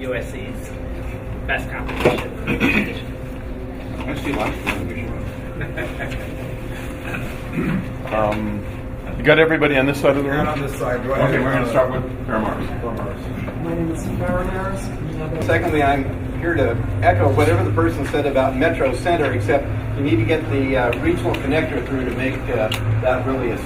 USC's best competition. I see lots of television. You got everybody on this side of the room? Not on this side. Go ahead. Okay, we're going to start with Paramars. My name is Paramars. Secondly, I'm here to echo whatever the person said about Metro Center, except you need to get the regional connector through to make that really a...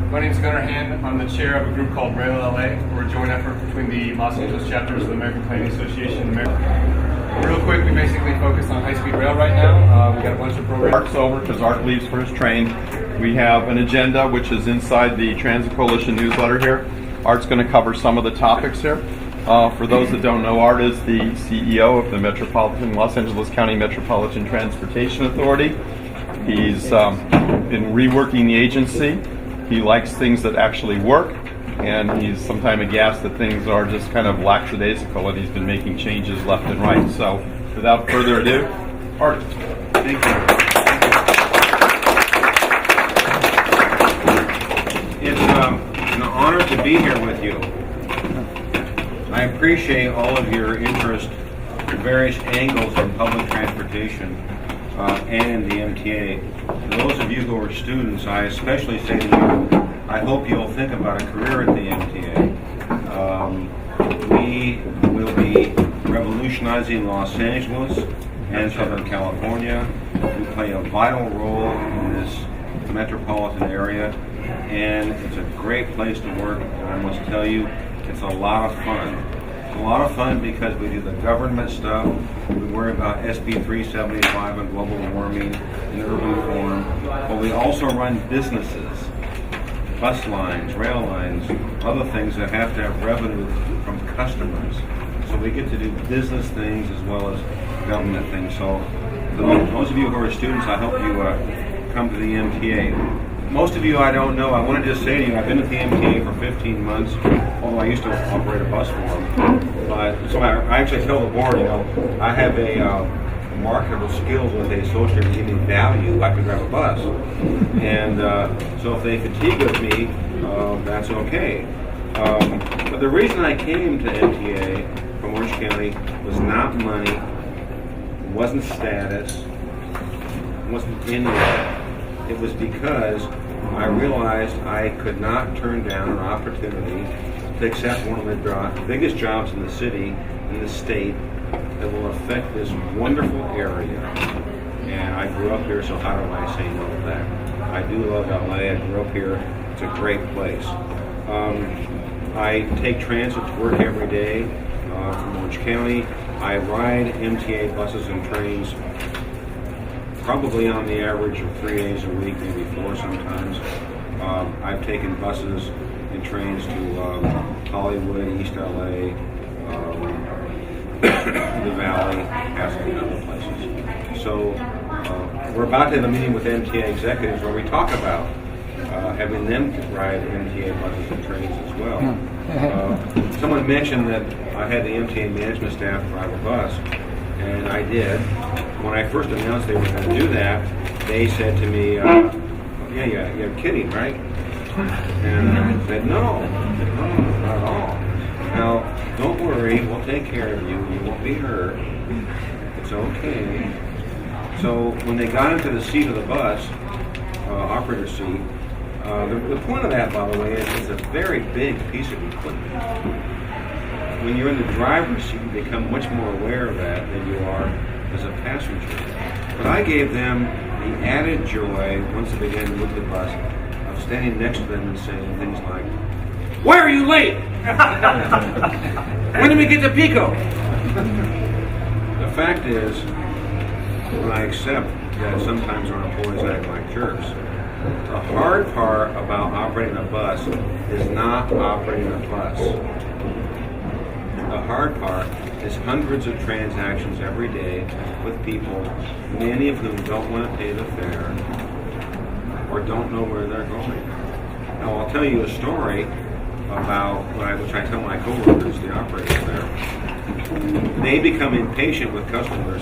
My name is Gunnar Hand. I'm the chair of a group called Rail LA. We're a joint effort between the Los Angeles chapters of the American Planning Association. Real quick, we basically focus on high-speed rail right now. We got a bunch of programs. Art's over because Art leaves for his train. We have an agenda which is inside the Transit Coalition newsletter here. Art's going to cover some of the topics here. For those that don't know, Art is the CEO of the Los Angeles County Metropolitan Transportation Authority. He's been reworking the agency. He likes things that actually work, and he's sometimes aghast that things are just kind of lackadaisical, and he's been making changes left and right. So, without further ado, Art. Thank you. It's an honor to be here with you. I appreciate all of your interest in various angles in public transportation and in the MTA. For those of you who are students, I especially say to you, I hope you'll think about a career at the MTA. We will be revolutionizing Los Angeles and Southern California. We play a vital role in this metropolitan area, and it's a great place to work, and I must tell you, it's a lot of fun. It's a lot of fun because we do the government stuff. We worry about SB 375 and global warming in urban form, but we also run businesses, bus lines, rail lines, other things that have to have revenue from customers. So we get to do business things as well as government things. So for those of you who are students, I hope you come to the MTA. Most of you I don't know. I want to just say to you, I've been at the MTA for 15 months, although I used to operate a bus for them. But so I actually tell the board, I have a marketable skills with a social and giving value. I can drive a bus, and so if they fatigue with me, that's okay. But the reason I came to MTA from Orange County was not money, wasn't status, wasn't any of that. It was because I realized I could not turn down an opportunity to accept one of the biggest jobs in the city, in the state, that will affect this wonderful area. And I grew up here, so how do I say no to that? I do love LA. I grew up here. It's a great place. I take transit to work every day from Orange County. I ride MTA buses and trains probably on the average of 3 days a week, maybe 4 sometimes. I've taken buses and trains to Hollywood, East LA, the Valley, Pasadena, and other places. So we're about to have a meeting with MTA executives where we talk about having them ride MTA buses and trains as well. Someone mentioned that I had the MTA management staff drive a bus, and I did. When I first announced they were going to do that, they said to me, yeah, you're kidding, right? And I said, no, not at all. Now, don't worry, we'll take care of you. You won't be hurt. It's okay. So when they got into the seat of the bus, operator seat, the point of that, by the way, is it's a very big piece of equipment. When you're in the driver's seat, you become much more aware of that than you are as a passenger. But I gave them the added joy, once they began to move the bus, of standing next to them and saying things like, "Why are you late? When do we get to Pico?" The fact is, when I accept that sometimes our employees act like jerks, the hard part about operating a bus is not operating a bus. The hard part is hundreds of transactions every day with people, many of whom don't want to pay the fare or don't know where they're going. Now, I'll tell you a story about which I tell my coworkers, the operators there. They become impatient with customers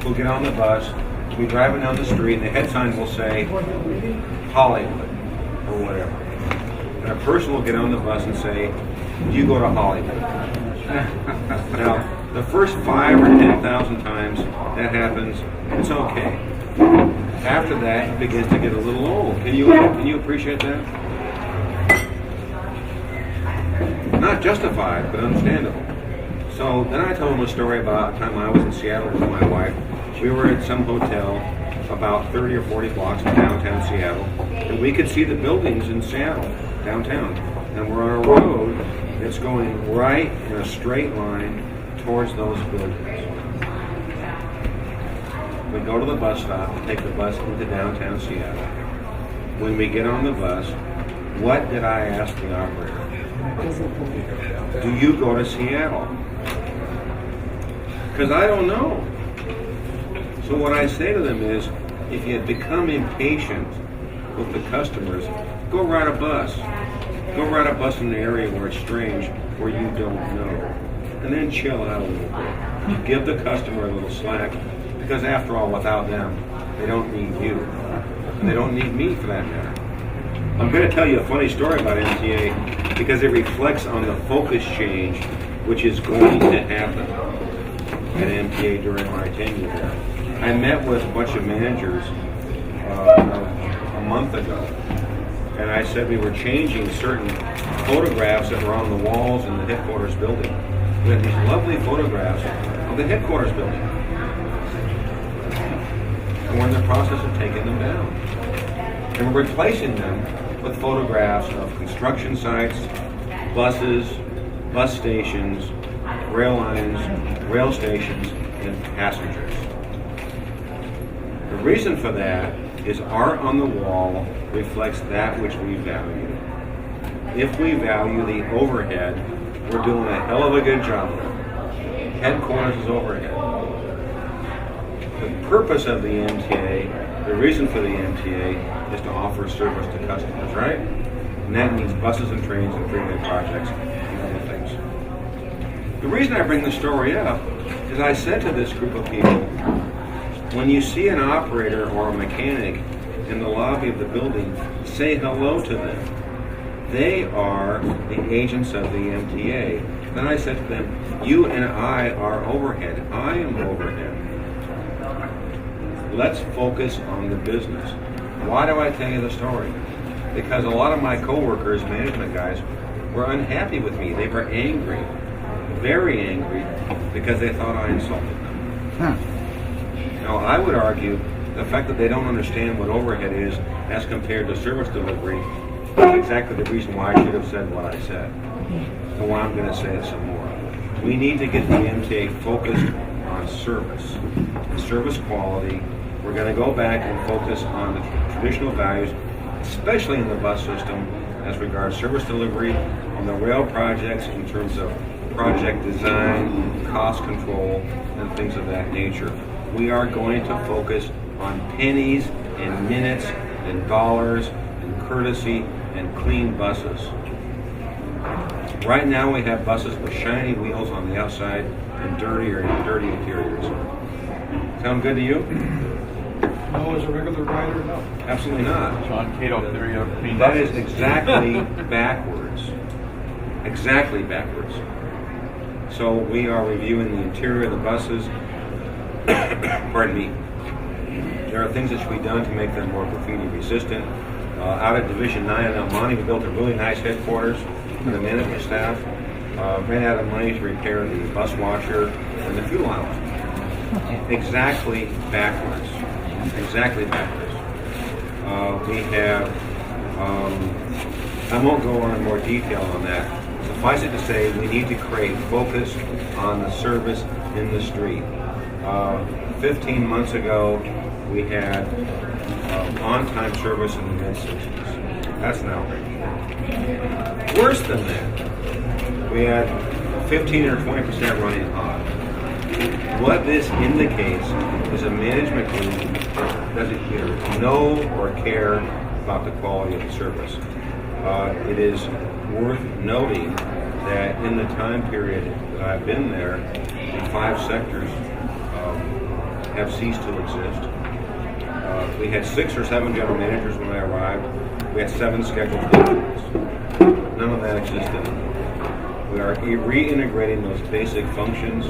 who get on the bus, we'll be driving down the street, and the head sign will say Hollywood or whatever. And a person will get on the bus and say, "Do you go to Hollywood?" Now, The first 5 or 10,000 times that happens, it's okay. After that, it begins to get a little old. Can you appreciate that? Not justified, but understandable. So then I told him a story about a time I was in Seattle with my wife. We were at some hotel about 30 or 40 blocks from downtown Seattle, and we could see the buildings in Seattle, downtown. And we're on a road that's going right in a straight line towards those buildings. We go to the bus stop to take the bus into downtown Seattle. When we get on the bus, what did I ask the operator? Do you go to Seattle? Because I don't know. So what I say to them is, if you become impatient with the customers, go ride a bus. Go ride a bus in an area where it's strange, where you don't know. And then chill out a little bit. Give the customer a little slack, because after all, without them, they don't need you. And they don't need me for that matter. I'm going to tell you a funny story about MTA because it reflects on the focus change which is going to happen at MTA during my tenure there. I met with a bunch of managers a month ago, and I said we were changing certain photographs that were on the walls in the headquarters building. We had these lovely photographs of the headquarters building. And we're in the process of taking them down. And we're replacing them with photographs of construction sites, buses, bus stations, rail lines, rail stations, and passengers. The reason for that is art on the wall reflects that which we value. If we value the overhead, we're doing a hell of a good job. Headquarters is overhead. The purpose of the MTA, the reason for the MTA, is to offer service to customers, right? And that means buses and trains and freeway projects and other things. The reason I bring this story up is I said to this group of people, when you see an operator or a mechanic in the lobby of the building, say hello to them. They are the agents of the MTA. Then I said to them, you and I are overhead. I am overhead. Let's focus on the business. Why do I tell you the story? Because a lot of my coworkers, management guys, were unhappy with me. They were angry, very angry, because they thought I insulted them. Now, I would argue the fact that they don't understand what overhead is as compared to service delivery is exactly the reason why I should have said what I said, and why I'm going to say it some more. We need to get the MTA focused on service, service quality. We're going to go back and focus on the traditional values, especially in the bus system, as regards service delivery, on the rail projects in terms of project design, cost control, and things of that nature. We are going to focus on pennies and minutes and dollars and courtesy and clean buses. Right now we have buses with shiny wheels on the outside and dirty interiors. Sound good to you? No, as a regular rider, no. Absolutely not. John Cato theory of clean That buses. is exactly backwards. Exactly backwards. So we are reviewing the interior of the buses. Pardon me. There are things that should be done to make them more graffiti resistant. Out at Division 9 in El Monte, we built a really nice headquarters for the management staff. Ran out of money to repair the bus washer and the fuel island. Exactly backwards. Exactly backwards. We have, I won't go on in more detail on that. Suffice it to say, we need to create focus on the service in the street. 15 months ago, we had on-time service in the mid-60s. That's an outrage. Worse than that, we had 15 or 20% running hot. What this indicates is a management group that doesn't either know or care about the quality of the service. It is worth noting that in the time period that I've been there, the 5 sectors have ceased to exist. We had 6 or 7 general managers when I arrived. We had 7 scheduled meetings. None of that existed. We are reintegrating those basic functions